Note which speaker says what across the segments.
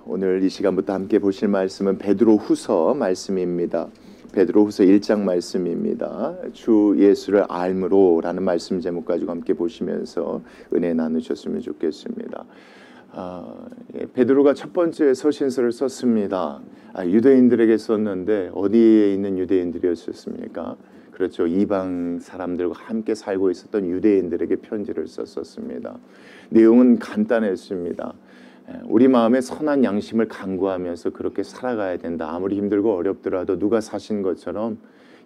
Speaker 1: 오늘 이 시간부터 함께 보실 말씀은 베드로후서 말씀입니다. 베드로후서 1장 말씀입니다. 주 예수를 알므로라는 말씀 제목 가지고 함께 보시면서 은혜 나누셨으면 좋겠습니다. 베드로가 첫 번째 서신서를 썼습니다. 유대인들에게 썼는데 어디에 있는 유대인들이었습니까? 그렇죠. 이방 사람들과 함께 살고 있었던 유대인들에게 편지를 썼었습니다. 내용은 간단했습니다. 우리 마음에 선한 양심을 강구하면서 그렇게 살아가야 된다. 아무리 힘들고 어렵더라도 누가 사신 것처럼,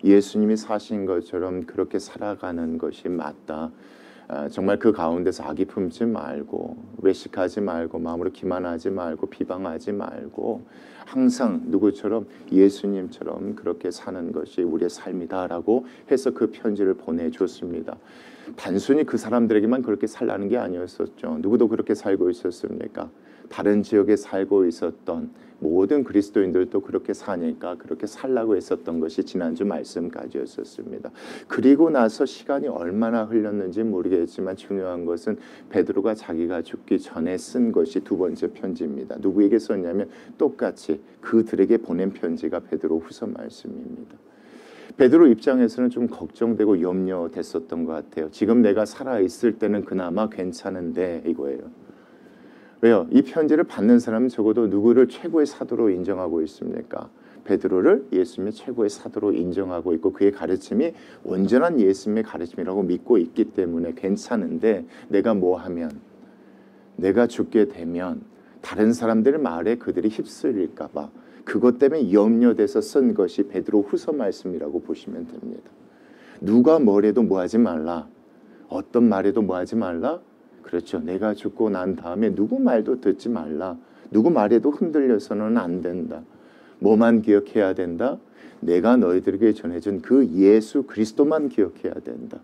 Speaker 1: 예수님이 사신 것처럼 그렇게 살아가는 것이 맞다. 정말 그 가운데서 악이 품지 말고, 외식하지 말고, 마음으로 기만하지 말고, 비방하지 말고, 항상 누구처럼, 예수님처럼 그렇게 사는 것이 우리의 삶이다라고 해서 그 편지를 보내줬습니다. 단순히 그 사람들에게만 그렇게 살라는 게 아니었었죠. 누구도 그렇게 살고 있었습니까? 다른 지역에 살고 있었던 모든 그리스도인들도 그렇게 사니까 그렇게 살라고 했었던 것이 지난주 말씀까지였었습니다. 그리고 나서 시간이 얼마나 흘렀는지 모르겠지만 중요한 것은 베드로가 자기가 죽기 전에 쓴 것이 두 번째 편지입니다. 누구에게 썼냐면 똑같이 그들에게 보낸 편지가 베드로후서 말씀입니다. 베드로 입장에서는 좀 걱정되고 염려됐었던 것 같아요. 지금 내가 살아있을 때는 그나마 괜찮은데 이거예요. 왜요? 이 편지를 받는 사람은 적어도 누구를 최고의 사도로 인정하고 있습니까? 베드로를 예수님의 최고의 사도로 인정하고 있고 그의 가르침이 온전한 예수님의 가르침이라고 믿고 있기 때문에 괜찮은데, 내가 뭐 하면, 내가 죽게 되면 다른 사람들의 말에 그들이 휩쓸릴까 봐 그것 때문에 염려돼서 쓴 것이 베드로 후서 말씀이라고 보시면 됩니다. 누가 뭐래도 뭐하지 말라. 어떤 말에도 뭐하지 말라. 그렇죠. 내가 죽고 난 다음에 누구 말도 듣지 말라. 누구 말에도 흔들려서는 안 된다. 뭐만 기억해야 된다? 내가 너희들에게 전해준 그 예수 그리스도만 기억해야 된다.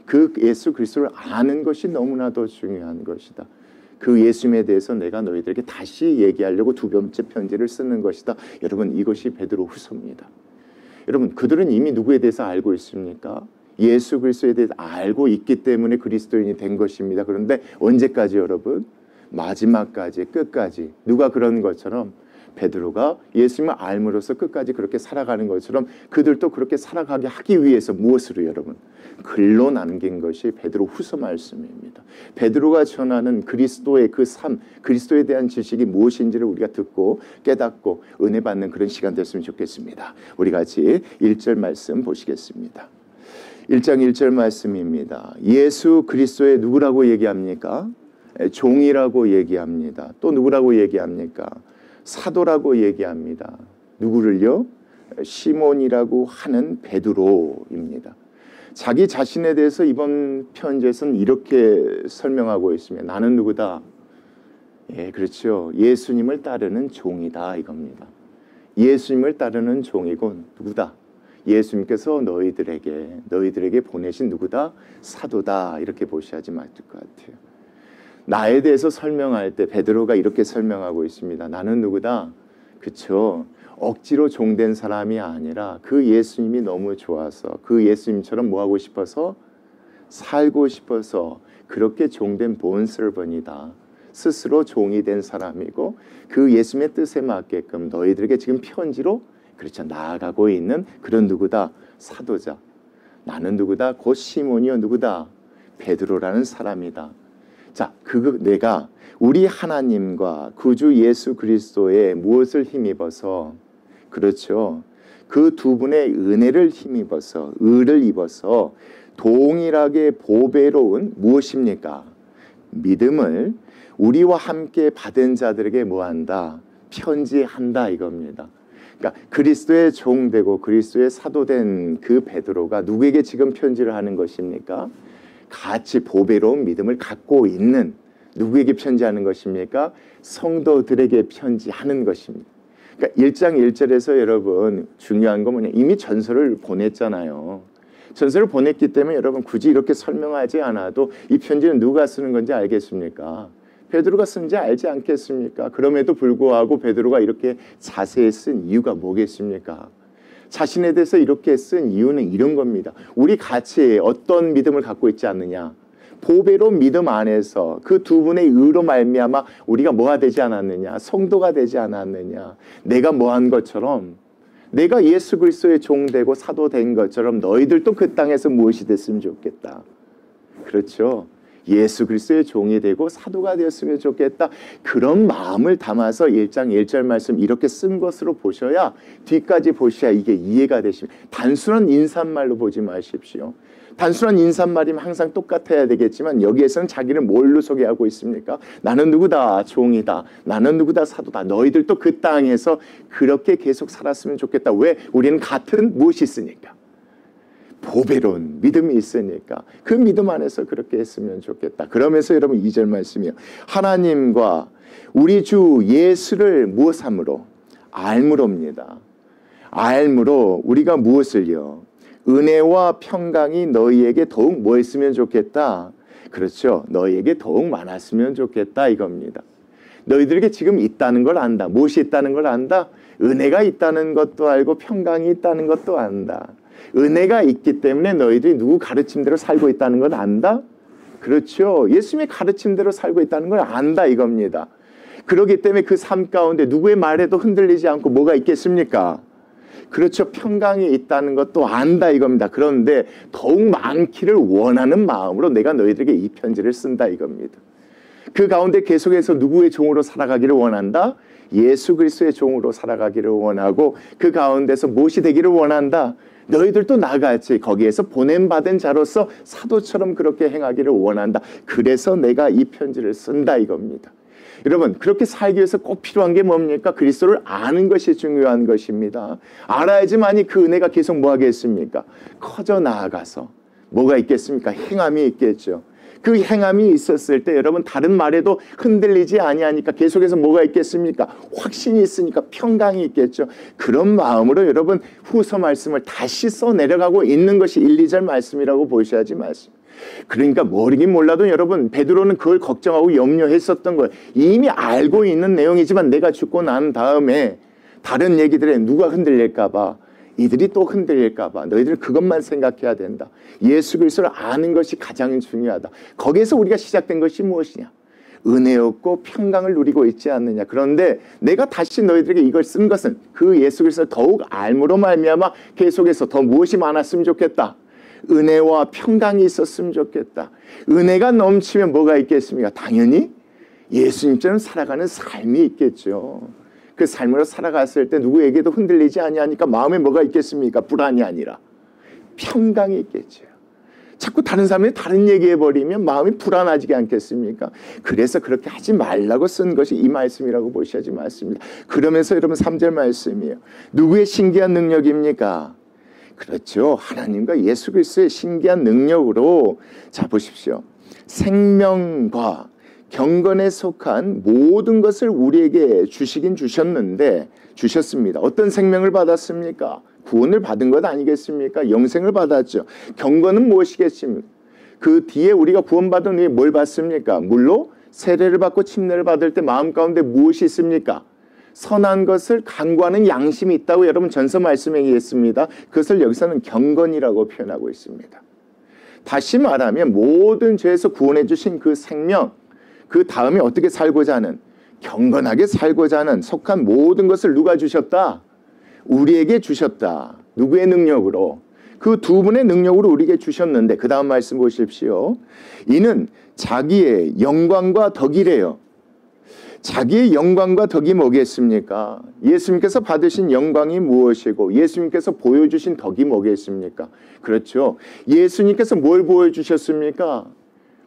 Speaker 1: 그 예수 그리스도를 아는 것이 너무나도 중요한 것이다. 그 예수님에 대해서 내가 너희들에게 다시 얘기하려고 두 번째 편지를 쓰는 것이다. 여러분, 이것이 베드로 후서입니다. 여러분, 그들은 이미 누구에 대해서 알고 있습니까? 예수 그리스도에 대해서 알고 있기 때문에 그리스도인이 된 것입니다. 그런데 언제까지 여러분? 마지막까지, 끝까지. 누가 그런 것처럼 베드로가 예수님을 알므로써 끝까지 그렇게 살아가는 것처럼 그들도 그렇게 살아가게 하기 위해서 무엇으로 여러분? 글로 남긴 것이 베드로 후서 말씀입니다. 베드로가 전하는 그리스도의 그 삶, 그리스도에 대한 지식이 무엇인지를 우리가 듣고 깨닫고 은혜 받는 그런 시간 됐으면 좋겠습니다. 우리 같이 1절 말씀 보시겠습니다. 1장 1절 말씀입니다. 예수 그리스도의 누구라고 얘기합니까? 종이라고 얘기합니다. 또 누구라고 얘기합니까? 사도라고 얘기합니다. 누구를요? 시몬이라고 하는 베드로입니다. 자기 자신에 대해서 이번 편지에서는 이렇게 설명하고 있습니다. 나는 누구다? 예, 그렇죠. 예수님을 따르는 종이다 이겁니다. 예수님을 따르는 종이고 누구다? 예수님께서 너희들에게 보내신 누구다? 사도다. 이렇게 보셔야지 맞을 것 같아요. 나에 대해서 설명할 때 베드로가 이렇게 설명하고 있습니다. 나는 누구다? 그쵸? 억지로 종된 사람이 아니라 그 예수님이 너무 좋아서 그 예수님처럼 뭐하고 싶어서? 살고 싶어서 그렇게 종된 본설번이다. 스스로 종이 된 사람이고 그 예수님의 뜻에 맞게끔 너희들에게 지금 편지로 그렇죠. 나아가고 있는 그런 누구다? 사도자. 나는 누구다? 곧 시몬이요 누구다? 베드로라는 사람이다. 자, 내가 우리 하나님과 구주 예수 그리스도의 무엇을 힘입어서, 그렇죠. 그 두 분의 은혜를 힘입어서, 의를 입어서 동일하게 보배로운 무엇입니까? 믿음을 우리와 함께 받은 자들에게 뭐한다? 편지한다 이겁니다. 그러니까 그리스도의 종되고 그리스도의 사도된 그 베드로가 누구에게 지금 편지를 하는 것입니까? 같이 보배로운 믿음을 갖고 있는 누구에게 편지하는 것입니까? 성도들에게 편지하는 것입니다. 그러니까 1장 1절에서 여러분 중요한 건 뭐냐? 이미 전서를 보냈잖아요. 전서를 보냈기 때문에 여러분 굳이 이렇게 설명하지 않아도 이 편지는 누가 쓰는 건지 알겠습니까? 베드로가 쓴지 알지 않겠습니까? 그럼에도 불구하고 베드로가 이렇게 자세히 쓴 이유가 뭐겠습니까? 자신에 대해서 이렇게 쓴 이유는 이런 겁니다. 우리 같이 어떤 믿음을 갖고 있지 않느냐? 보배로운 믿음 안에서 그 두 분의 의로 말미암아 우리가 뭐가 되지 않았느냐? 성도가 되지 않았느냐? 내가 뭐한 것처럼, 내가 예수 그리스도의 종 되고 사도 된 것처럼 너희들도 그 땅에서 무엇이 됐으면 좋겠다. 그렇죠. 예수 그리스도의 종이 되고 사도가 되었으면 좋겠다. 그런 마음을 담아서 1장 1절 말씀 이렇게 쓴 것으로 보셔야, 뒤까지 보셔야 이게 이해가 되십니다. 단순한 인사말로 보지 마십시오. 단순한 인사말이면 항상 똑같아야 되겠지만 여기에서는 자기를 뭘로 소개하고 있습니까? 나는 누구다? 종이다. 나는 누구다? 사도다. 너희들도 그 땅에서 그렇게 계속 살았으면 좋겠다. 왜? 우리는 같은 무엇이 있으니까. 보배로운 믿음이 있으니까 그 믿음 안에서 그렇게 했으면 좋겠다. 그러면서 여러분 2절 말씀이요. 하나님과 우리 주 예수를 무엇함으로? 알므로입니다. 알므로 우리가 무엇을요? 은혜와 평강이 너희에게 더욱 뭐 했으면 좋겠다? 그렇죠. 너희에게 더욱 많았으면 좋겠다 이겁니다. 너희들에게 지금 있다는 걸 안다. 무엇이 있다는 걸 안다? 은혜가 있다는 것도 알고 평강이 있다는 것도 안다. 은혜가 있기 때문에 너희들이 누구 가르침대로 살고 있다는 걸 안다? 그렇죠. 예수님의 가르침대로 살고 있다는 걸 안다 이겁니다. 그렇기 때문에 그 삶 가운데 누구의 말에도 흔들리지 않고 뭐가 있겠습니까? 그렇죠. 평강이 있다는 것도 안다 이겁니다. 그런데 더욱 많기를 원하는 마음으로 내가 너희들에게 이 편지를 쓴다 이겁니다. 그 가운데 계속해서 누구의 종으로 살아가기를 원한다? 예수 그리스도의 종으로 살아가기를 원하고 그 가운데서 무엇이 되기를 원한다? 너희들도 나같이 거기에서 보냄받은 자로서 사도처럼 그렇게 행하기를 원한다. 그래서 내가 이 편지를 쓴다 이겁니다. 여러분 그렇게 살기 위해서 꼭 필요한 게 뭡니까? 그리스도를 아는 것이 중요한 것입니다. 알아야지만이 그 은혜가 계속 뭐 하겠습니까? 커져 나아가서 뭐가 있겠습니까? 행함이 있겠죠. 그 행함이 있었을 때 여러분 다른 말에도 흔들리지 아니하니까 계속해서 뭐가 있겠습니까? 확신이 있으니까 평강이 있겠죠. 그런 마음으로 여러분 후서 말씀을 다시 써내려가고 있는 것이 1, 2절 말씀이라고 보셔야지 말씀. 그러니까 모르긴 몰라도 여러분 베드로는 그걸 걱정하고 염려했었던 거예요. 이미 알고 있는 내용이지만 내가 죽고 난 다음에 다른 얘기들에 누가 흔들릴까 봐, 이들이 또 흔들릴까 봐 너희들은 그것만 생각해야 된다. 예수 그리스도를 아는 것이 가장 중요하다. 거기에서 우리가 시작된 것이 무엇이냐? 은혜였고 평강을 누리고 있지 않느냐. 그런데 내가 다시 너희들에게 이걸 쓴 것은 그 예수 그리스도를 더욱 알므로 말미암아 계속해서 더 무엇이 많았으면 좋겠다. 은혜와 평강이 있었으면 좋겠다. 은혜가 넘치면 뭐가 있겠습니까? 당연히 예수님처럼 살아가는 삶이 있겠죠. 그 삶으로 살아갔을 때 누구에게도 흔들리지 아니하니까 마음에 뭐가 있겠습니까? 불안이 아니라 평강이 있겠죠. 자꾸 다른 사람이 다른 얘기해버리면 마음이 불안하지 않겠습니까? 그래서 그렇게 하지 말라고 쓴 것이 이 말씀이라고 보셔야지 맞습니다. 그러면서 여러분 3절 말씀이에요. 누구의 신기한 능력입니까? 그렇죠. 하나님과 예수 그리스도의 신기한 능력으로, 자 보십시오. 생명과 경건에 속한 모든 것을 우리에게 주시긴 주셨습니다. 어떤 생명을 받았습니까? 구원을 받은 것 아니겠습니까? 영생을 받았죠. 경건은 무엇이겠습니까? 그 뒤에 우리가 구원받은 후에 뭘 받습니까? 물로 세례를 받고 침례를 받을 때 마음 가운데 무엇이 있습니까? 선한 것을 간구하는 양심이 있다고 여러분 전서 말씀에 얘기했습니다. 그것을 여기서는 경건이라고 표현하고 있습니다. 다시 말하면 모든 죄에서 구원해 주신 그 생명, 그 다음에 어떻게 살고자 하는, 경건하게 살고자 하는 속한 모든 것을 누가 주셨다? 우리에게 주셨다. 누구의 능력으로? 그 두 분의 능력으로 우리에게 주셨는데 그 다음 말씀 보십시오. 이는 자기의 영광과 덕이래요. 자기의 영광과 덕이 뭐겠습니까? 예수님께서 받으신 영광이 무엇이고 예수님께서 보여주신 덕이 뭐겠습니까? 그렇죠. 예수님께서 뭘 보여주셨습니까?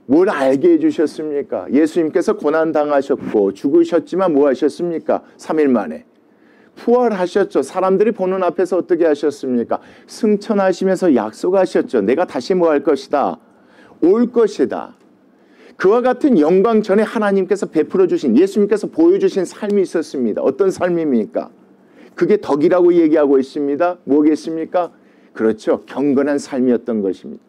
Speaker 1: 뭘 알게 해주셨습니까? 예수님께서 고난당하셨고 죽으셨지만 뭐 하셨습니까? 3일 만에 부활하셨죠. 사람들이 보는 앞에서 어떻게 하셨습니까? 승천하시면서 약속하셨죠. 내가 다시 뭐 할 것이다? 올 것이다. 그와 같은 영광 전에 하나님께서 베풀어 주신, 예수님께서 보여주신 삶이 있었습니다. 어떤 삶입니까? 그게 덕이라고 얘기하고 있습니다. 뭐겠습니까? 그렇죠. 경건한 삶이었던 것입니다.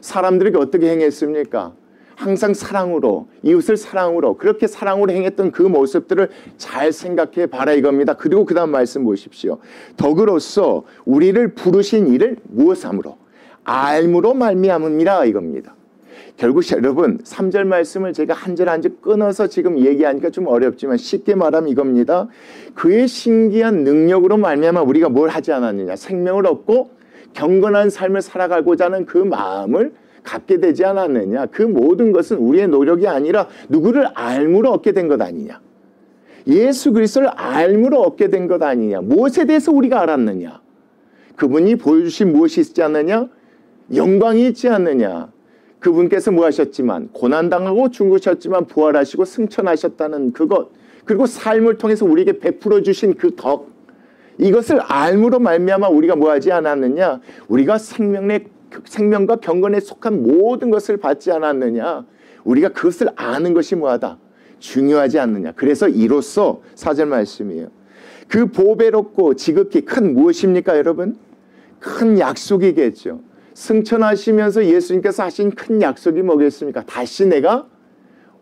Speaker 1: 사람들에게 어떻게 행했습니까? 항상 사랑으로, 이웃을 사랑으로, 그렇게 사랑으로 행했던 그 모습들을 잘 생각해 봐라 이겁니다. 그리고 그 다음 말씀 보십시오. 덕으로서 우리를 부르신 이를 무엇함으로? 알므로 말미암음이라 이겁니다. 결국 여러분 3절 말씀을 제가 한 절 한 절 끊어서 지금 얘기하니까 좀 어렵지만 쉽게 말하면 이겁니다. 그의 신기한 능력으로 말미암아 우리가 뭘 하지 않았느냐. 생명을 얻고 경건한 삶을 살아가고자 하는 그 마음을 갖게 되지 않았느냐. 그 모든 것은 우리의 노력이 아니라 누구를 알므로 얻게 된 것 아니냐. 예수 그리스도를 알므로 얻게 된 것 아니냐. 무엇에 대해서 우리가 알았느냐. 그분이 보여주신 무엇이 있지 않느냐. 영광이 있지 않느냐. 그분께서 뭐 하셨지만 고난당하고 죽으셨지만 부활하시고 승천하셨다는 그것, 그리고 삶을 통해서 우리에게 베풀어 주신 그 덕, 이것을 알므로 말미암아 우리가 뭐 하지 않았느냐. 우리가 생명과 경건에 속한 모든 것을 받지 않았느냐. 우리가 그것을 아는 것이 뭐하다. 중요하지 않느냐. 그래서 이로써 4절 말씀이에요. 그 보배롭고 지극히 큰 무엇입니까 여러분? 큰 약속이겠죠. 승천하시면서 예수님께서 하신 큰 약속이 뭐겠습니까? 다시 내가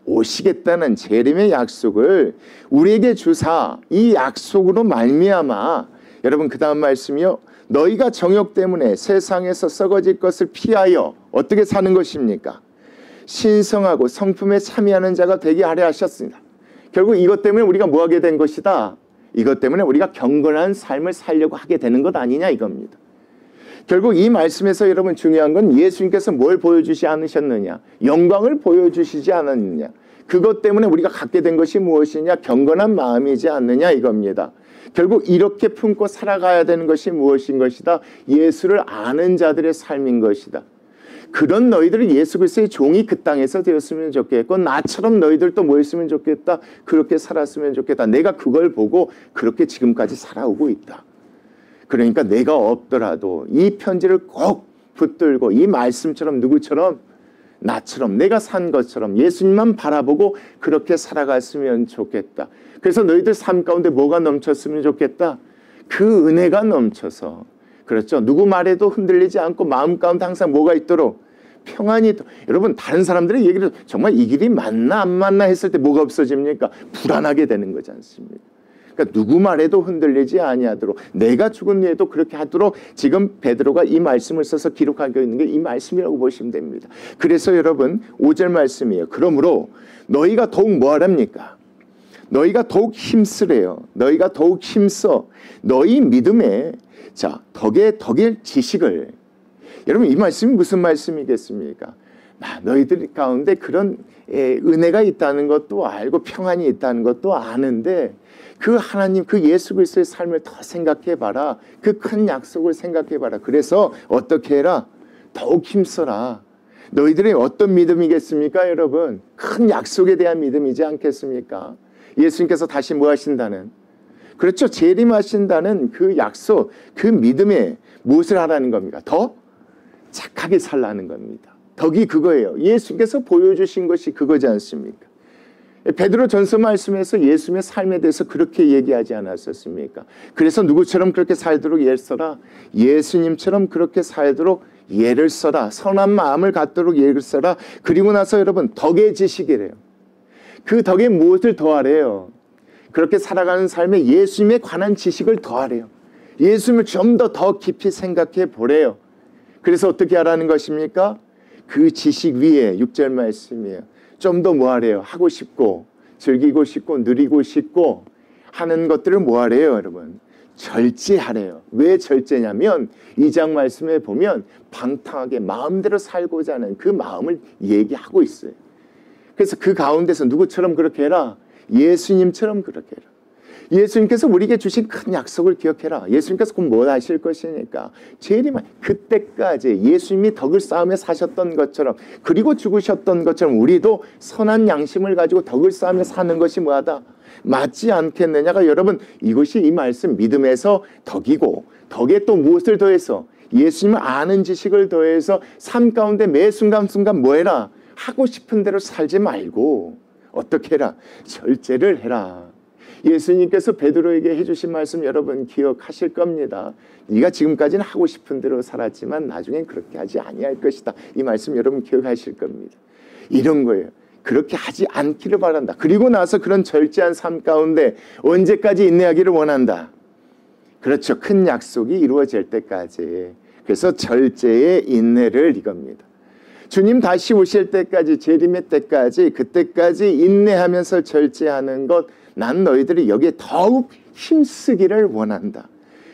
Speaker 1: 오시겠다는 재림의 약속을 우리에게 주사 이 약속으로 말미암아 여러분 그 다음 말씀이요. 너희가 정욕 때문에 세상에서 썩어질 것을 피하여 어떻게 사는 것입니까? 신성하고 성품에 참여하는 자가 되게 하려 하셨습니다. 결국 이것 때문에 우리가 뭐 하게 된 것이다. 이것 때문에 우리가 경건한 삶을 살려고 하게 되는 것 아니냐 이겁니다. 결국 이 말씀에서 여러분 중요한 건 예수님께서 뭘 보여주지 않으셨느냐. 영광을 보여주시지 않았느냐. 그것 때문에 우리가 갖게 된 것이 무엇이냐. 경건한 마음이지 않느냐 이겁니다. 결국 이렇게 품고 살아가야 되는 것이 무엇인 것이다. 예수를 아는 자들의 삶인 것이다. 그런 너희들이 예수 그리스도의 종이 그 땅에서 되었으면 좋겠고 나처럼 너희들도 뭐였으면 좋겠다. 그렇게 살았으면 좋겠다. 내가 그걸 보고 그렇게 지금까지 살아오고 있다. 그러니까 내가 없더라도 이 편지를 꼭 붙들고 이 말씀처럼 누구처럼 나처럼 내가 산 것처럼 예수님만 바라보고 그렇게 살아갔으면 좋겠다. 그래서 너희들 삶 가운데 뭐가 넘쳤으면 좋겠다. 그 은혜가 넘쳐서 그렇죠. 누구 말에도 흔들리지 않고 마음 가운데 항상 뭐가 있도록 평안이 있도록. 여러분 다른 사람들의 얘기를 정말 이 길이 맞나 안 맞나 했을 때 뭐가 없어집니까? 불안하게 되는 거지 않습니까? 그러니까 누구 말에도 흔들리지 아니하도록 내가 죽은 후에도 그렇게 하도록 지금 베드로가 이 말씀을 써서 기록하고 있는 게 이 말씀이라고 보시면 됩니다. 그래서 여러분 5절 말씀이에요. 그러므로 너희가 더욱 뭐하랍니까? 너희가 더욱 힘쓰래요. 너희가 더욱 힘써 너희 믿음에 덕의 지식을. 여러분 이 말씀이 무슨 말씀이겠습니까? 너희들 가운데 그런 은혜가 있다는 것도 알고 평안이 있다는 것도 아는데 그 하나님 그 예수 그리스도의 삶을 더 생각해봐라. 그 큰 약속을 생각해봐라. 그래서 어떻게 해라? 더욱 힘써라. 너희들의 어떤 믿음이겠습니까 여러분? 큰 약속에 대한 믿음이지 않겠습니까? 예수님께서 다시 뭐 하신다는, 그렇죠, 재림하신다는 그 약속, 그 믿음에 무엇을 하라는 겁니까? 더 착하게 살라는 겁니다. 덕이 그거예요. 예수님께서 보여주신 것이 그거지 않습니까? 베드로 전서 말씀에서 예수님의 삶에 대해서 그렇게 얘기하지 않았었습니까? 그래서 누구처럼 그렇게 살도록 예를 써라. 예수님처럼 그렇게 살도록 예를 써라. 선한 마음을 갖도록 예를 써라. 그리고 나서 여러분 덕의 지식이래요. 그 덕에 무엇을 더하래요? 그렇게 살아가는 삶에 예수님에 관한 지식을 더하래요. 예수님을 좀 더 깊이 생각해 보래요. 그래서 어떻게 하라는 것입니까? 그 지식 위에 6절 말씀이에요. 좀 더 뭐하래요? 하고 싶고 즐기고 싶고 누리고 싶고 하는 것들을 뭐하래요 여러분? 절제하래요. 왜 절제냐면 2장 말씀에 보면 방탕하게 마음대로 살고자 하는 그 마음을 얘기하고 있어요. 그래서 그 가운데서 누구처럼 그렇게 해라? 예수님처럼 그렇게 해라. 예수님께서 우리에게 주신 큰 약속을 기억해라. 예수님께서 곧 뭘 하실 것이니까. 재림할 그때까지 예수님이 덕을 쌓으며 사셨던 것처럼 그리고 죽으셨던 것처럼 우리도 선한 양심을 가지고 덕을 쌓으며 사는 것이 뭐하다? 맞지 않겠느냐가 여러분 이것이 이 말씀 믿음에서 덕이고 덕에 또 무엇을 더해서 예수님을 아는 지식을 더해서 삶 가운데 매 순간순간 뭐 해라? 하고 싶은 대로 살지 말고 어떻게 해라? 절제를 해라. 예수님께서 베드로에게 해주신 말씀 여러분 기억하실 겁니다. 네가 지금까지는 하고 싶은 대로 살았지만 나중엔 그렇게 하지 아니할 것이다. 이 말씀 여러분 기억하실 겁니다. 이런 거예요. 그렇게 하지 않기를 바란다. 그리고 나서 그런 절제한 삶 가운데 언제까지 인내하기를 원한다. 그렇죠. 큰 약속이 이루어질 때까지. 그래서 절제의 인내를 이겁니다. 주님 다시 오실 때까지, 재림의 때까지, 그때까지 인내하면서 절제하는 것, 난 너희들이 여기에 더욱 힘쓰기를 원한다.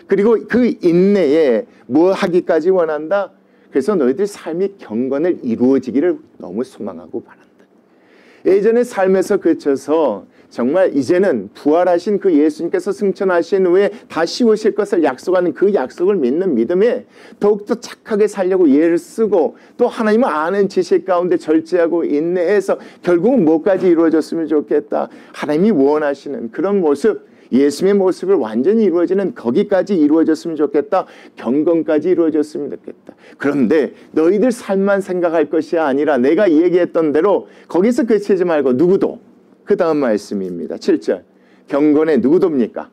Speaker 1: 그리고 그 인내에 뭐 하기까지 원한다? 그래서 너희들 삶이 경건을 이루어지기를 너무 소망하고 바란다. 예전의 삶에서 그쳐서 정말 이제는 부활하신 그 예수님께서 승천하신 후에 다시 오실 것을 약속하는 그 약속을 믿는 믿음에 더욱더 착하게 살려고 예를 쓰고, 또 하나님을 아는 지식 가운데 절제하고 인내해서 결국은 뭐까지 이루어졌으면 좋겠다. 하나님이 원하시는 그런 모습, 예수님의 모습을 완전히 이루어지는 거기까지 이루어졌으면 좋겠다. 경건까지 이루어졌으면 좋겠다. 그런데 너희들 삶만 생각할 것이 아니라 내가 얘기했던 대로 거기서 그치지 말고 누구도, 그 다음 말씀입니다. 7절. 경건에 누구도입니까?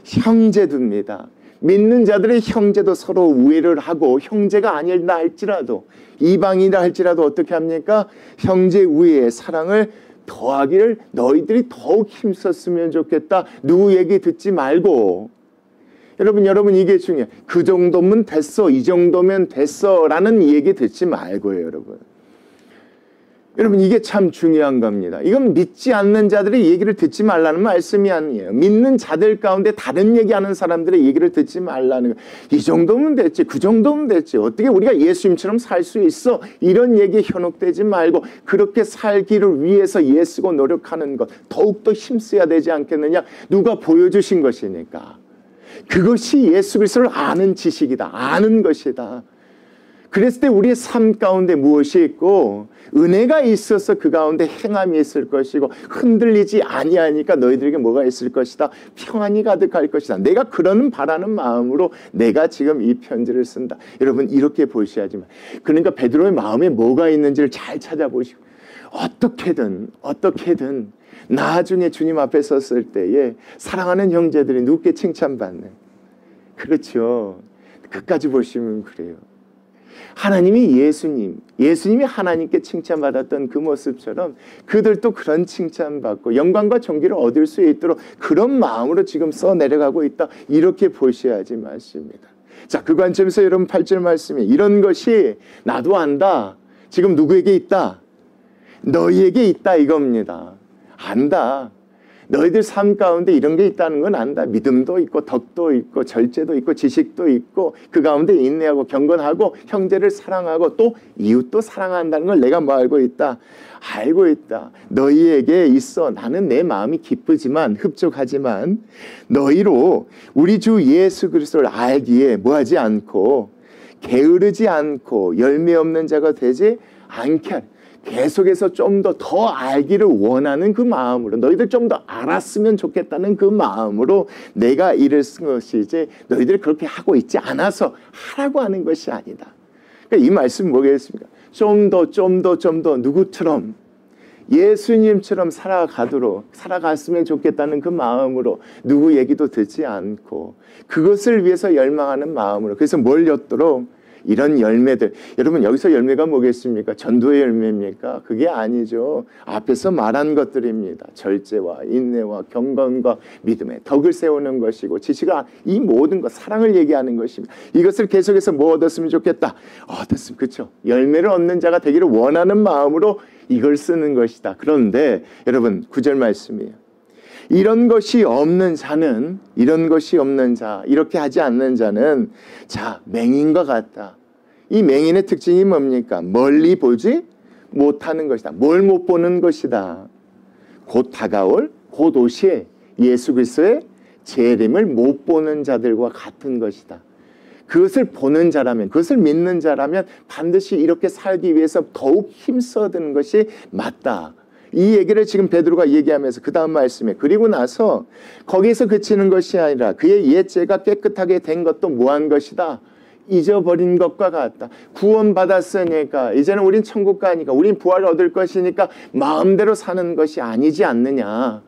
Speaker 1: 형제도입니다. 믿는 자들의 형제도 서로 우애를 하고, 형제가 아니라 할지라도, 이방이라 할지라도 어떻게 합니까? 형제 우애의 사랑을 더하기를 너희들이 더욱 힘썼으면 좋겠다. 누구 얘기 듣지 말고. 여러분 이게 중요해요. 그 정도면 됐어, 이 정도면 됐어 라는 얘기 듣지 말고요. 여러분 이게 참 중요한 겁니다. 이건 믿지 않는 자들의 얘기를 듣지 말라는 말씀이 아니에요. 믿는 자들 가운데 다른 얘기하는 사람들의 얘기를 듣지 말라는 거예요. 이 정도면 됐지, 그 정도면 됐지, 어떻게 우리가 예수님처럼 살 수 있어, 이런 얘기에 현혹되지 말고 그렇게 살기를 위해서 애쓰고 노력하는 것, 더욱더 힘써야 되지 않겠느냐. 누가 보여주신 것이니까. 그것이 예수 그리스도를 아는 지식이다, 아는 것이다. 그랬을 때 우리의 삶 가운데 무엇이 있고, 은혜가 있어서 그 가운데 행함이 있을 것이고, 흔들리지 아니하니까 너희들에게 뭐가 있을 것이다? 평안이 가득할 것이다. 내가 그러는 바라는 마음으로 내가 지금 이 편지를 쓴다. 여러분 이렇게 보셔야지만, 그러니까 베드로의 마음에 뭐가 있는지를 잘 찾아보시고, 어떻게든 나중에 주님 앞에 섰을 때에 사랑하는 형제들이 누구께 칭찬받는, 그렇죠. 끝까지 보시면 그래요. 하나님이 예수님이 하나님께 칭찬받았던 그 모습처럼 그들도 그런 칭찬받고 영광과 존귀를 얻을 수 있도록 그런 마음으로 지금 써내려가고 있다. 이렇게 보셔야지 맞습니다. 자, 그 관점에서 여러분 8절 말씀이 이런 것이 나도 안다. 지금 누구에게 있다? 너희에게 있다 이겁니다. 안다. 너희들 삶 가운데 이런 게 있다는 건 안다. 믿음도 있고 덕도 있고 절제도 있고 지식도 있고 그 가운데 인내하고 경건하고 형제를 사랑하고 또 이웃도 사랑한다는 걸 내가 뭐 알고 있다. 알고 있다. 너희에게 있어. 나는 내 마음이 기쁘지만 흡족하지만 너희로 우리 주 예수 그리스도를 알기에 뭐하지 않고 게으르지 않고 열매 없는 자가 되지 않게 하라. 계속해서 좀 더 알기를 원하는 그 마음으로, 너희들 좀 더 알았으면 좋겠다는 그 마음으로 내가 이를 쓴 것이지 너희들이 그렇게 하고 있지 않아서 하라고 하는 것이 아니다. 그러니까 이 말씀 뭐겠습니까? 좀 더 누구처럼 예수님처럼 살아갔으면 좋겠다는 그 마음으로 누구 얘기도 듣지 않고 그것을 위해서 열망하는 마음으로, 그래서 뭘 엿도록 이런 열매들, 여러분 여기서 열매가 뭐겠습니까? 전도의 열매입니까? 그게 아니죠. 앞에서 말한 것들입니다. 절제와 인내와 경건과 믿음의 덕을 세우는 것이고 지식아, 이 모든 것, 사랑을 얘기하는 것입니다. 이것을 계속해서 뭐 얻었으면 좋겠다? 얻었으면, 그렇죠. 열매를 얻는 자가 되기를 원하는 마음으로 이걸 쓰는 것이다. 그런데 여러분 9절 말씀이에요. 이런 것이 없는 자는, 이렇게 하지 않는 자는 맹인과 같다. 이 맹인의 특징이 뭡니까? 멀리 보지 못하는 것이다. 뭘 못 보는 것이다. 곧 다가올 곧 오실 예수 그리스도의 재림을 못 보는 자들과 같은 것이다. 그것을 보는 자라면, 그것을 믿는 자라면 반드시 이렇게 살기 위해서 더욱 힘써드는 것이 맞다. 이 얘기를 지금 베드로가 얘기하면서 그 다음 말씀에, 그리고 나서 거기에서 그치는 것이 아니라 그의 옛죄가 깨끗하게 된 것도 뭐한 것이다? 잊어버린 것과 같다. 구원받았으니까 이제는 우린 천국 가니까, 우린 부활을 얻을 것이니까 마음대로 사는 것이 아니지 않느냐.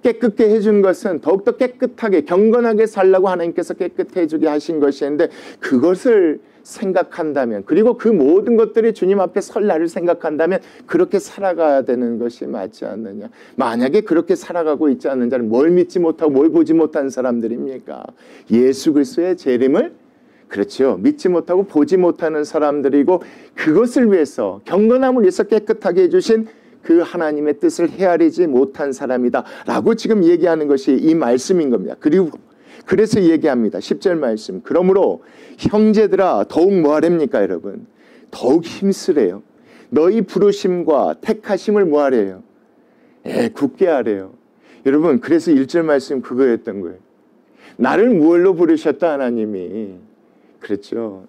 Speaker 1: 깨끗게 해준 것은 더욱더 깨끗하게 경건하게 살라고 하나님께서 깨끗해 해주게 하신 것이었는데, 그것을 생각한다면, 그리고 그 모든 것들이 주님 앞에 설 날을 생각한다면 그렇게 살아가야 되는 것이 맞지 않느냐. 만약에 그렇게 살아가고 있지 않는 자는 뭘 믿지 못하고 뭘 보지 못한 사람들입니까? 예수 그리스도의 재림을 그렇죠. 믿지 못하고 보지 못하는 사람들이고 그것을 위해서 경건함을 위해서 깨끗하게 해주신 그 하나님의 뜻을 헤아리지 못한 사람이다 라고 지금 얘기하는 것이 이 말씀인 겁니다. 그리고 그래서 얘기합니다. 10절 말씀. 그러므로 형제들아 더욱 뭐하랍니까 여러분? 더욱 힘쓰래요. 너희 부르심과 택하심을 뭐하래요? 굳게 하래요. 여러분 그래서 1절 말씀 그거였던 거예요. 나를 무엇로 부르셨다 하나님이. 그렇죠.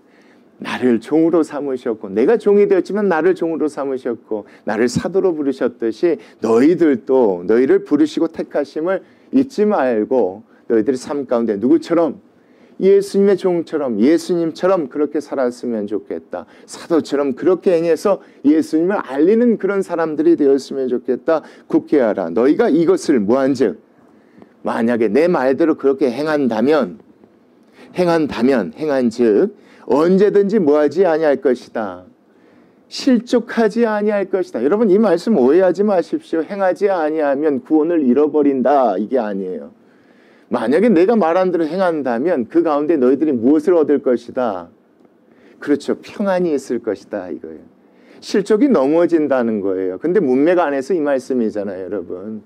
Speaker 1: 나를 종으로 삼으셨고 내가 종이 되었지만 나를 종으로 삼으셨고 나를 사도로 부르셨듯이 너희들도 너희를 부르시고 택하심을 잊지 말고 너희들의 삶 가운데 누구처럼? 예수님의 종처럼 예수님처럼 그렇게 살았으면 좋겠다. 사도처럼 그렇게 행해서 예수님을 알리는 그런 사람들이 되었으면 좋겠다. 굳게 하라. 너희가 이것을 뭐한즉 만약에 내 말대로 그렇게 행한다면 행한즉 언제든지 뭐하지 아니할 것이다. 실족하지 아니할 것이다. 여러분 이 말씀 오해하지 마십시오. 행하지 아니하면 구원을 잃어버린다. 이게 아니에요. 만약에 내가 말한 대로 행한다면 그 가운데 너희들이 무엇을 얻을 것이다. 그렇죠. 평안이 있을 것이다 이거예요. 실족이 넘어진다는 거예요. 근데 문맥 안에서 이 말씀이잖아요 여러분.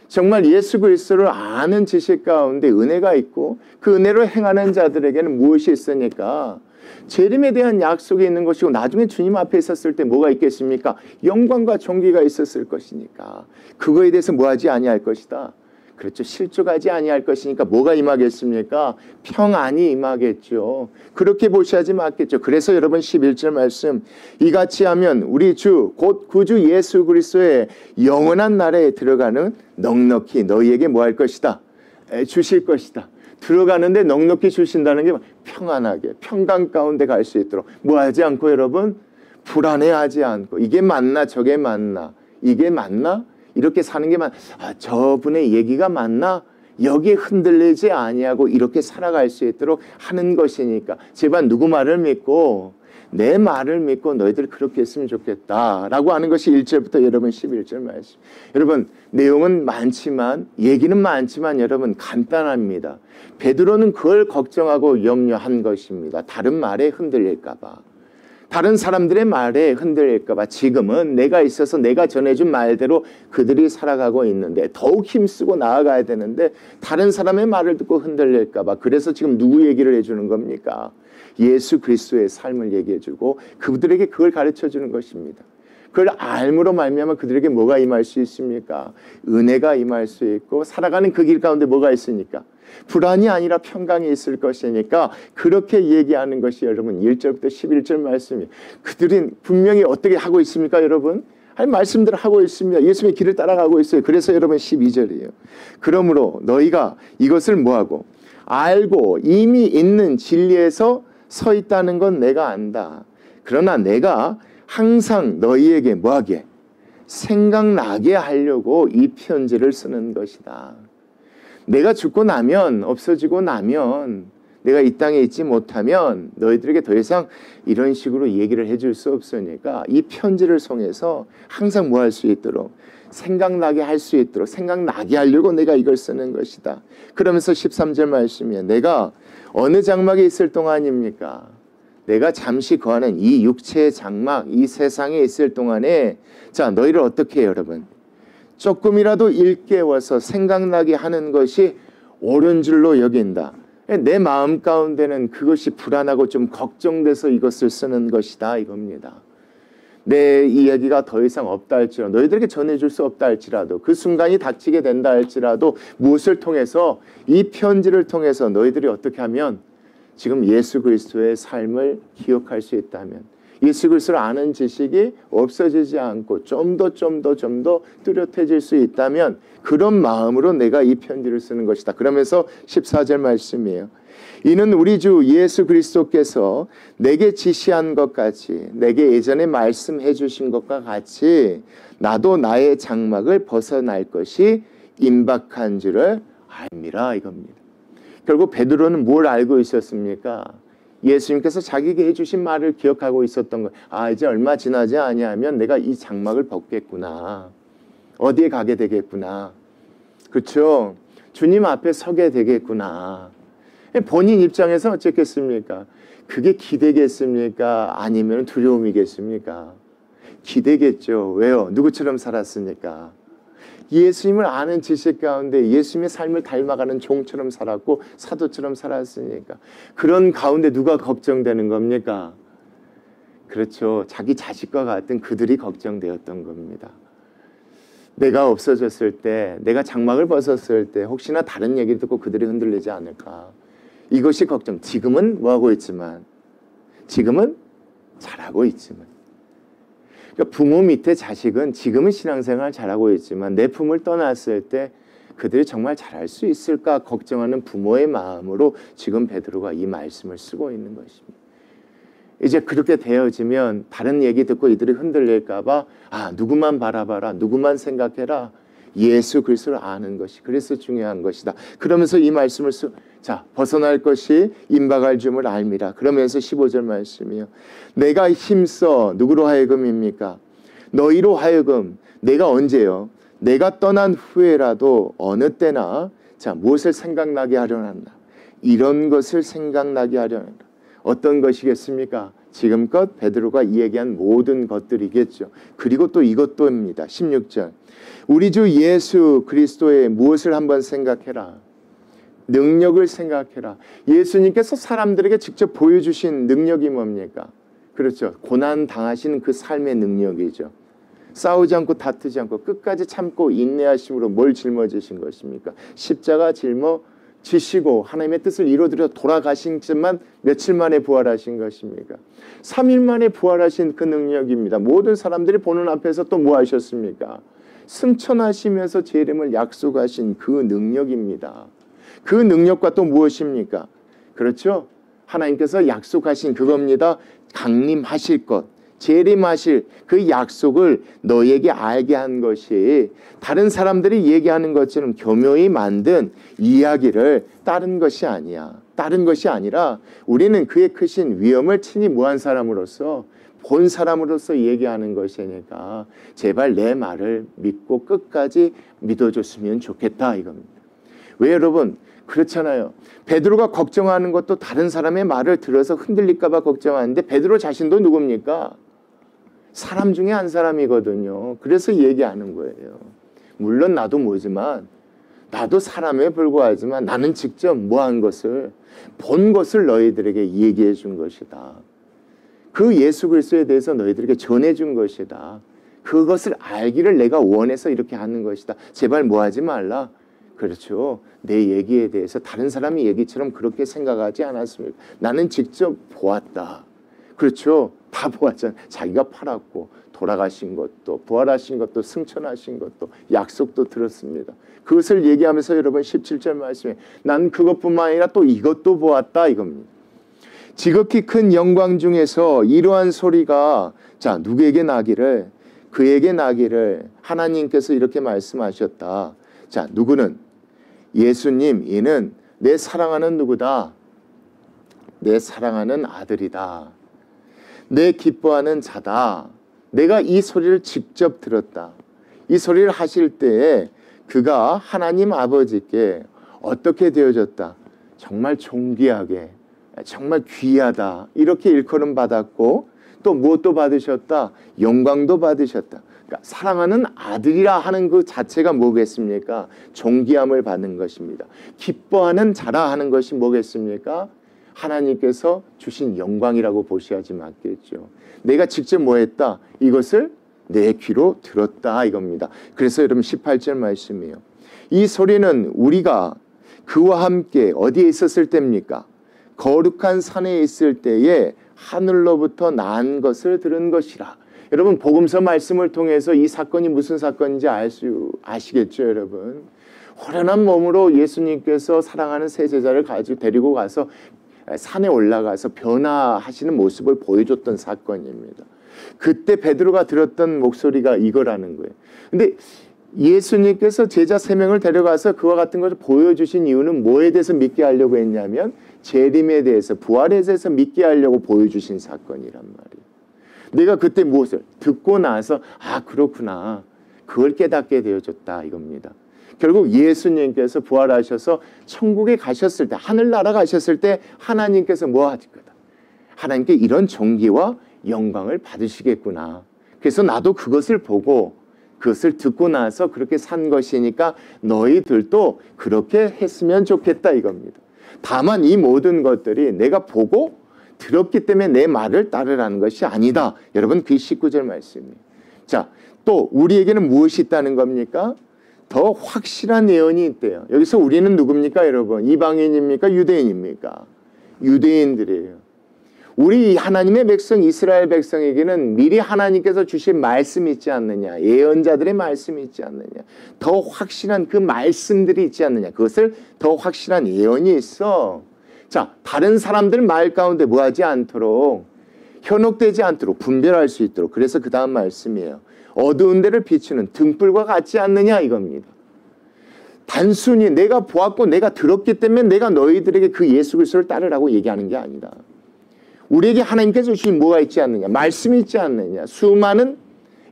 Speaker 1: 정말 예수 그리스도를 아는 지식 가운데 은혜가 있고 그 은혜로 행하는 자들에게는 무엇이 있으니까 재림에 대한 약속이 있는 것이고 나중에 주님 앞에 있었을 때 뭐가 있겠습니까? 영광과 존귀가 있었을 것이니까 그거에 대해서 뭐하지 아니할 것이다. 그렇죠. 실족하지 아니할 것이니까 뭐가 임하겠습니까? 평안이 임하겠죠. 그렇게 보셔야지 맞겠죠. 그래서 여러분 11절 말씀 이같이 하면 우리 주 곧 구주 예수 그리스도의 영원한 나라에 들어가는 넉넉히 너희에게 뭐 할 것이다? 주실 것이다. 들어가는데 넉넉히 주신다는 게 평안하게 평강 가운데 갈 수 있도록 뭐 하지 않고 여러분 불안해하지 않고 이게 맞나 저게 맞나 이게 맞나 이렇게 사는 게 저분의 얘기가 맞나? 여기에 흔들리지 아니하고 이렇게 살아갈 수 있도록 하는 것이니까 제발 누구 말을 믿고 내 말을 믿고 너희들 그렇게 했으면 좋겠다라고 하는 것이 1절부터 여러분 11절 말씀. 여러분 내용은 많지만 얘기는 많지만 여러분 간단합니다. 베드로는 그걸 걱정하고 염려한 것입니다. 다른 말에 흔들릴까 봐. 다른 사람들의 말에 흔들릴까 봐 지금은 내가 있어서 내가 전해준 말대로 그들이 살아가고 있는데 더욱 힘쓰고 나아가야 되는데 다른 사람의 말을 듣고 흔들릴까 봐 그래서 지금 누구 얘기를 해주는 겁니까? 예수 그리스도의 삶을 얘기해주고 그들에게 그걸 가르쳐주는 것입니다. 그걸 알므로 말미암아 그들에게 뭐가 임할 수 있습니까? 은혜가 임할 수 있고 살아가는 그 길 가운데 뭐가 있으니까? 불안이 아니라 평강이 있을 것이니까 그렇게 얘기하는 것이 여러분 1절부터 11절 말씀이에요. 그들은 분명히 어떻게 하고 있습니까 여러분? 아니 말씀들을 하고 있습니다. 예수님의 길을 따라가고 있어요. 그래서 여러분 12절이에요. 그러므로 너희가 이것을 뭐하고 알고 이미 있는 진리에서 서 있다는 건 내가 안다. 그러나 내가 항상 너희에게 뭐하게? 생각나게 하려고 이 편지를 쓰는 것이다. 내가 죽고 나면 없어지고 나면 내가 이 땅에 있지 못하면 너희들에게 더 이상 이런 식으로 얘기를 해줄 수 없으니까 이 편지를 통해서 항상 뭐 할 수 있도록 생각나게 할 수 있도록 생각나게 하려고 내가 이걸 쓰는 것이다. 그러면서 13절 말씀이에요. 내가 어느 장막에 있을 동안입니까? 내가 잠시 거하는 이 육체의 장막 이 세상에 있을 동안에 자 너희를 어떻게 해요 여러분? 조금이라도 일깨워서 생각나게 하는 것이 옳은 줄로 여긴다. 내 마음 가운데는 그것이 불안하고 좀 걱정돼서 이것을 쓰는 것이다 이겁니다. 내 이야기가 더 이상 없다 할지라도 너희들에게 전해줄 수 없다 할지라도 그 순간이 닥치게 된다 할지라도 무엇을 통해서 이 편지를 통해서 너희들이 어떻게 하면 지금 예수 그리스도의 삶을 기억할 수 있다면 예수 그리스도를 아는 지식이 없어지지 않고 좀 더 뚜렷해질 수 있다면 그런 마음으로 내가 이 편지를 쓰는 것이다. 그러면서 14절 말씀이에요. 이는 우리 주 예수 그리스도께서 내게 지시한 것 같이 내게 예전에 말씀해 주신 것과 같이 나도 나의 장막을 벗어날 것이 임박한 줄을 알미라 이겁니다. 결국 베드로는 뭘 알고 있었습니까? 예수님께서 자기에게 해주신 말을 기억하고 있었던 거예요. 아 이제 얼마 지나지 아니하면 내가 이 장막을 벗겠구나. 어디에 가게 되겠구나. 그렇죠? 주님 앞에 서게 되겠구나. 본인 입장에서 어쨌겠습니까? 그게 기대겠습니까? 아니면 두려움이겠습니까? 기대겠죠. 왜요? 누구처럼 살았으니까. 예수님을 아는 지식 가운데 예수님의 삶을 닮아가는 종처럼 살았고 사도처럼 살았으니까. 그런 가운데 누가 걱정되는 겁니까? 그렇죠. 자기 자식과 같은 그들이 걱정되었던 겁니다. 내가 없어졌을 때, 내가 장막을 벗었을 때 혹시나 다른 얘기를 듣고 그들이 흔들리지 않을까. 이것이 걱정. 지금은 뭐하고 있지만, 지금은 잘하고 있지만. 그러니까 부모 밑에 자식은 지금은 신앙생활 잘하고 있지만 내 품을 떠났을 때 그들이 정말 잘할 수 있을까 걱정하는 부모의 마음으로 지금 베드로가 이 말씀을 쓰고 있는 것입니다. 이제 그렇게 되어지면 다른 얘기 듣고 이들이 흔들릴까 봐 누구만 바라봐라, 누구만 생각해라. 예수 그리스도를 아는 것이 그래서 중요한 것이다. 그러면서 이 말씀을 벗어날 것이 임박할 줌을 알미라. 그러면서 15절 말씀이요. 내가 힘써 누구로 하여금입니까? 너희로 하여금 내가 언제요? 내가 떠난 후에라도 어느 때나 무엇을 생각나게 하려는다. 이런 것을 생각나게 하려는다. 어떤 것이겠습니까? 지금껏 베드로가 이야기한 모든 것들이겠죠. 그리고 또 이것도입니다. 16절. 우리 주 예수 그리스도의 무엇을 한번 생각해라. 능력을 생각해라. 예수님께서 사람들에게 직접 보여주신 능력이 뭡니까? 그렇죠. 고난 당하시는 그 삶의 능력이죠. 싸우지 않고 다투지 않고 끝까지 참고 인내하심으로 뭘 짊어지신 것입니까? 십자가 짊어지시고 하나님의 뜻을 이루어드려 돌아가신지만 며칠 만에 부활하신 것입니까? 3일 만에 부활하신 그 능력입니다. 모든 사람들이 보는 앞에서 또 뭐 하셨습니까? 승천하시면서 제 이름을 약속하신 그 능력입니다. 그 능력과 또 무엇입니까? 그렇죠? 하나님께서 약속하신 그겁니다. 강림하실 것, 재림하실 그 약속을 너에게 알게 한 것이 다른 사람들이 얘기하는 것처럼 교묘히 만든 이야기를 따른 것이 아니야. 다른 것이 아니라 우리는 그의 크신 위엄을 친히 무한 사람으로서 본 사람으로서 얘기하는 것이니까 제발 내 말을 믿고 끝까지 믿어줬으면 좋겠다 이겁니다. 왜 여러분? 그렇잖아요. 베드로가 걱정하는 것도 다른 사람의 말을 들어서 흔들릴까 봐 걱정하는데 베드로 자신도 누굽니까? 사람 중에 한 사람이거든요. 그래서 얘기하는 거예요. 물론 나도 뭐지만 나도 사람에 불과하지만 나는 직접 뭐한 것을 본 것을 너희들에게 얘기해 준 것이다. 그 예수 그리스도에 대해서 너희들에게 전해 준 것이다. 그것을 알기를 내가 원해서 이렇게 하는 것이다. 제발 뭐하지 말라. 그렇죠. 내 얘기에 대해서 다른 사람의 얘기처럼 그렇게 생각하지 않았습니다. 나는 직접 보았다. 그렇죠. 다 보았잖아요. 자기가 팔았고 돌아가신 것도 부활하신 것도 승천하신 것도 약속도 들었습니다. 그것을 얘기하면서 여러분 17절 말씀에 난 그것뿐만 아니라 또 이것도 보았다 이겁니다. 지극히 큰 영광 중에서 이러한 소리가 누구에게 나기를 그에게 나기를 하나님께서 이렇게 말씀하셨다. 누구는 예수님 이는 내 사랑하는 누구다? 내 사랑하는 아들이다. 내 기뻐하는 자다. 내가 이 소리를 직접 들었다. 이 소리를 하실 때에 그가 하나님 아버지께 어떻게 되어졌다? 정말 존귀하게 정말 귀하다. 이렇게 일컬음 받았고 또 무엇도 받으셨다? 영광도 받으셨다. 그러니까 사랑하는 아들이라 하는 그 자체가 뭐겠습니까? 존귀함을 받는 것입니다. 기뻐하는 자라 하는 것이 뭐겠습니까? 하나님께서 주신 영광이라고 보셔야지 맞겠죠. 내가 직접 뭐 했다? 이것을 내 귀로 들었다 이겁니다. 그래서 여러분 18절 말씀이에요. 이 소리는 우리가 그와 함께 어디에 있었을 때입니까? 거룩한 산에 있을 때에 하늘로부터 난 것을 들은 것이라. 여러분 복음서 말씀을 통해서 이 사건이 무슨 사건인지 아시겠죠 여러분? 호련한 몸으로 예수님께서 사랑하는 세 제자를 가지고 데리고 가서 산에 올라가서 변화하시는 모습을 보여줬던 사건입니다. 그때 베드로가 들었던 목소리가 이거라는 거예요. 근데 예수님께서 제자 3명을 데려가서 그와 같은 것을 보여주신 이유는 뭐에 대해서 믿게 하려고 했냐면 재림에 대해서 부활에 대해서 믿게 하려고 보여주신 사건이란 말이에요. 내가 그때 무엇을 듣고 나서 그렇구나 그걸 깨닫게 되어졌다 이겁니다. 결국 예수님께서 부활하셔서 천국에 가셨을 때, 하늘나라 가셨을 때 하나님께서 뭐 하실 거다? 하나님께 이런 존귀와 영광을 받으시겠구나. 그래서 나도 그것을 보고 그것을 듣고 나서 그렇게 산 것이니까 너희들도 그렇게 했으면 좋겠다 이겁니다. 다만 이 모든 것들이 내가 보고 들었기 때문에 내 말을 따르라는 것이 아니다. 여러분, 그 19절 말씀입니다. 자, 또 우리에게는 무엇이 있다는 겁니까? 더 확실한 예언이 있대요. 여기서 우리는 누굽니까, 여러분? 이방인입니까? 유대인입니까? 유대인들이에요. 우리 하나님의 백성 이스라엘 백성에게는 미리 하나님께서 주신 말씀이 있지 않느냐, 예언자들의 말씀이 있지 않느냐, 더 확실한 그 말씀들이 있지 않느냐, 그것을 더 확실한 예언이 있어. 자, 다른 사람들 말 가운데 뭐하지 않도록, 현혹되지 않도록 분별할 수 있도록. 그래서 그 다음 말씀이에요. 어두운 데를 비추는 등불과 같지 않느냐 이겁니다. 단순히 내가 보았고 내가 들었기 때문에 내가 너희들에게 그 예수 그리스도를 따르라고 얘기하는 게 아니다. 우리에게 하나님께서 주신 뭐가 있지 않느냐, 말씀이 있지 않느냐, 수많은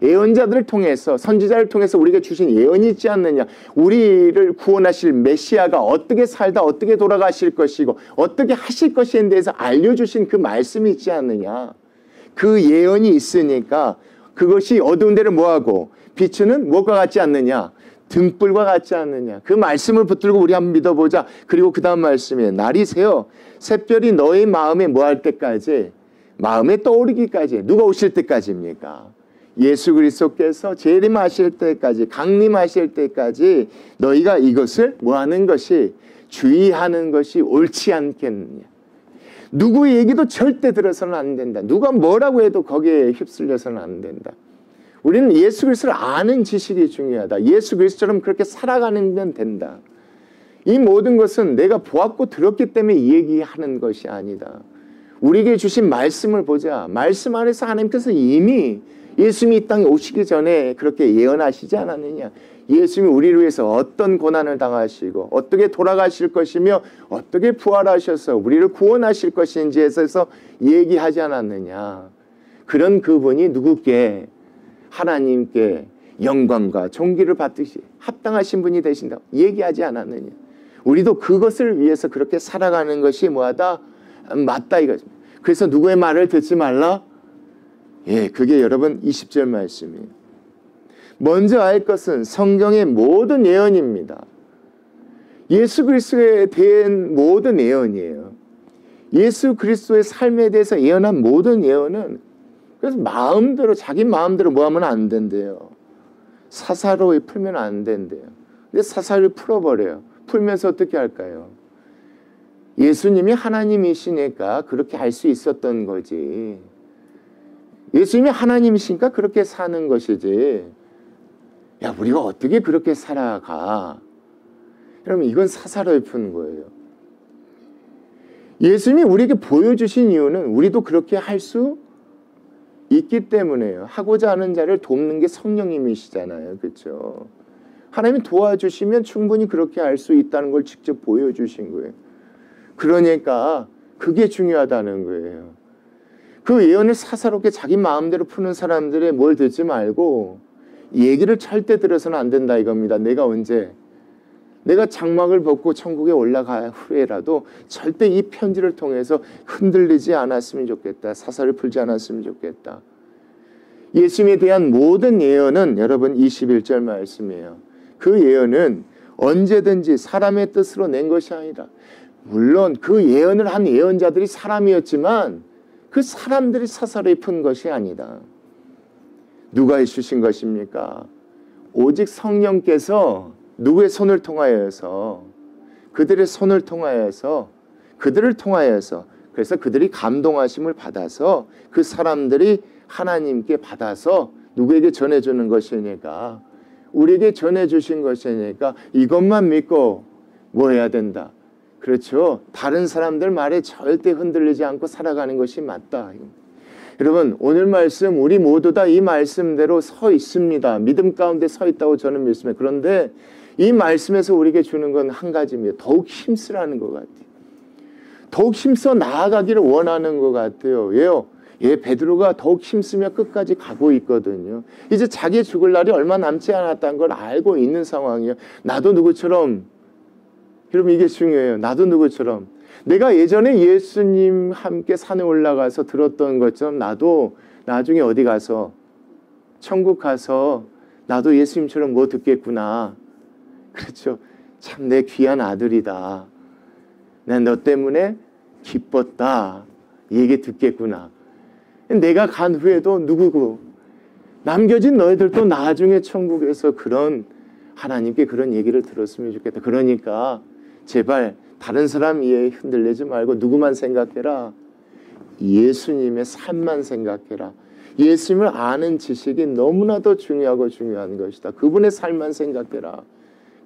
Speaker 1: 예언자들을 통해서, 선지자를 통해서 우리에게 주신 예언이 있지 않느냐, 우리를 구원하실 메시아가 어떻게 살다 어떻게 돌아가실 것이고 어떻게 하실 것에 대해서 알려주신 그 말씀이 있지 않느냐. 그 예언이 있으니까 그것이 어두운 데를 뭐하고 비추는 무엇과 같지 않느냐, 등불과 같지 않느냐. 그 말씀을 붙들고 우리 한번 믿어보자. 그리고 그 다음 말씀이에요. 날이 새어 샛별이 너의 마음에 뭐할 때까지, 마음에 떠오르기까지. 누가 오실 때까지입니까? 예수 그리스도께서 재림하실 때까지, 강림하실 때까지 너희가 이것을 뭐하는 것이, 주의하는 것이 옳지 않겠느냐. 누구의 얘기도 절대 들어서는 안 된다. 누가 뭐라고 해도 거기에 휩쓸려서는 안 된다. 우리는 예수 그리스도를 아는 지식이 중요하다. 예수 그리스도처럼 그렇게 살아가면 된다. 이 모든 것은 내가 보았고 들었기 때문에 얘기하는 것이 아니다. 우리에게 주신 말씀을 보자. 말씀 안에서 하나님께서 이미 예수님이 이 땅에 오시기 전에 그렇게 예언하시지 않았느냐. 예수님이 우리를 위해서 어떤 고난을 당하시고 어떻게 돌아가실 것이며 어떻게 부활하셔서 우리를 구원하실 것인지에 있어서 얘기하지 않았느냐. 그런 그분이 누구께, 하나님께 영광과 존귀를 받듯이 합당하신 분이 되신다고 얘기하지 않았느냐. 우리도 그것을 위해서 그렇게 살아가는 것이 뭐하다? 맞다 이거죠. 그래서 누구의 말을 듣지 말라? 예, 그게 여러분 20절 말씀이에요. 먼저 알 것은 성경의 모든 예언입니다. 예수 그리스도에 대한 모든 예언이에요. 예수 그리스도의 삶에 대해서 예언한 모든 예언은, 그래서 마음대로, 자기 마음대로 뭐 하면 안 된대요. 사사로이 풀면 안 된대요. 근데 사사로이 풀어버려요. 풀면서 어떻게 할까요? 예수님이 하나님이시니까 그렇게 할 수 있었던 거지. 예수님이 하나님이시니까 그렇게 사는 것이지. 야, 우리가 어떻게 그렇게 살아가? 여러분, 이건 사사로이 푸는 거예요. 예수님이 우리에게 보여주신 이유는 우리도 그렇게 할 수 있기 때문에요. 하고자 하는 자를 돕는 게 성령님이시잖아요. 그렇죠? 하나님이 도와주시면 충분히 그렇게 할 수 있다는 걸 직접 보여주신 거예요. 그러니까 그게 중요하다는 거예요. 그 예언을 사사롭게 자기 마음대로 푸는 사람들의 뭘 듣지 말고 얘기를 절대 들어서는 안 된다 이겁니다. 내가 언제, 내가 장막을 벗고 천국에 올라가 후에라도 절대 이 편지를 통해서 흔들리지 않았으면 좋겠다. 사사를 풀지 않았으면 좋겠다. 예수님에 대한 모든 예언은 여러분 21절 말씀이에요. 그 예언은 언제든지 사람의 뜻으로 낸 것이 아니다. 물론 그 예언을 한 예언자들이 사람이었지만 그 사람들이 사사로이 푼 것이 아니다. 누가 해주신 것입니까? 오직 성령께서 누구의 손을 통하여서, 그들의 손을 통하여서, 그들을 통하여서, 그래서 그들이 감동하심을 받아서 그 사람들이 하나님께 받아서 누구에게 전해주는 것이니까, 우리에게 전해주신 것이니까 이것만 믿고 뭐 해야 된다. 그렇죠. 다른 사람들 말에 절대 흔들리지 않고 살아가는 것이 맞다. 여러분, 오늘 말씀 우리 모두 다 이 말씀대로 서 있습니다. 믿음 가운데 서 있다고 저는 믿습니다. 그런데 이 말씀에서 우리에게 주는 건 한 가지입니다. 더욱 힘쓰라는 것 같아요. 더욱 힘써 나아가기를 원하는 것 같아요. 왜요? 예, 베드로가 더욱 힘쓰며 끝까지 가고 있거든요. 이제 자기 죽을 날이 얼마 남지 않았다는 걸 알고 있는 상황이에요. 나도 누구처럼, 여러분 이게 중요해요. 나도 누구처럼. 내가 예전에 예수님 함께 산에 올라가서 들었던 것처럼 나도 나중에 어디 가서 천국 가서 나도 예수님처럼 뭐 듣겠구나. 그렇죠. 참 내 귀한 아들이다. 난 너 때문에 기뻤다. 이 얘기 듣겠구나. 내가 간 후에도 누구고 남겨진 너희들도 나중에 천국에서 그런 하나님께 그런 얘기를 들었으면 좋겠다. 그러니까 제발 다른 사람 이해에 흔들리지 말고 누구만 생각해라. 예수님의 삶만 생각해라. 예수님을 아는 지식이 너무나도 중요하고 중요한 것이다. 그분의 삶만 생각해라.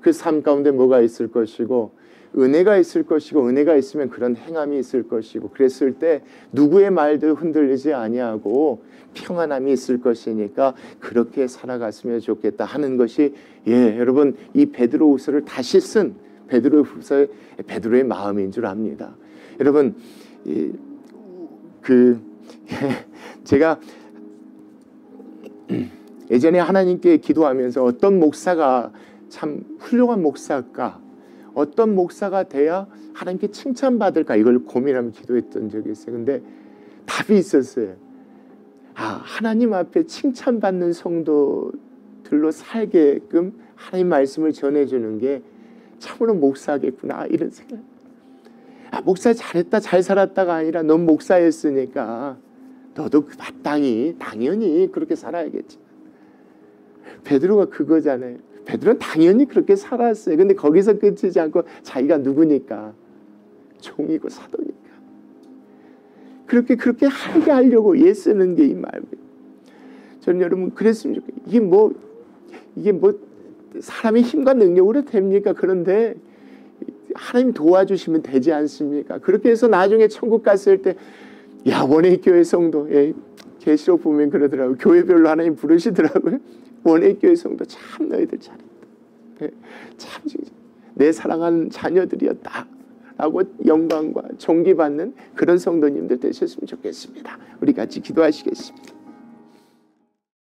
Speaker 1: 그 삶 가운데 뭐가 있을 것이고 은혜가 있을 것이고 은혜가 있으면 그런 행함이 있을 것이고 그랬을 때 누구의 말도 흔들리지 아니하고 평안함이 있을 것이니까 그렇게 살아갔으면 좋겠다 하는 것이 여러분 이 베드로후서를 다시 쓴 베드로후서의 베드로의 마음인 줄 압니다. 여러분 제가 예전에 하나님께 기도하면서 어떤 목사가 참 훌륭한 목사일까? 어떤 목사가 돼야 하나님께 칭찬받을까? 이걸 고민하며 기도했던 적이 있어요. 근데 답이 있었어요. 하나님 앞에 칭찬받는 성도들로 살게끔 하나님 말씀을 전해주는 게 참으로 목사겠구나 이런 생각. 목사 잘했다 잘 살았다가 아니라 넌 목사였으니까 너도 마땅히 당연히 그렇게 살아야겠지. 베드로가 그거잖아요. 베드로는 당연히 그렇게 살았어요. 근데 거기서 끝이지 않고 자기가 누구니까 종이고 사도니까 그렇게 하게 하려고 애쓰는 게 이 마음이에요. 저는 여러분 그랬으면 좋겠어요. 이게 뭐 사람의 힘과 능력으로 됩니까? 그런데 하나님 도와주시면 되지 않습니까? 그렇게 해서 나중에 천국 갔을 때 원해교회 성도 계시록 보면 그러더라고요. 교회별로 하나님 부르시더라고요. 원해교회 성도 참 너희들 잘했다. 참 내 사랑하는 자녀들이었다. 라고 영광과 존귀받는 그런 성도님들 되셨으면 좋겠습니다. 우리 같이 기도하시겠습니다.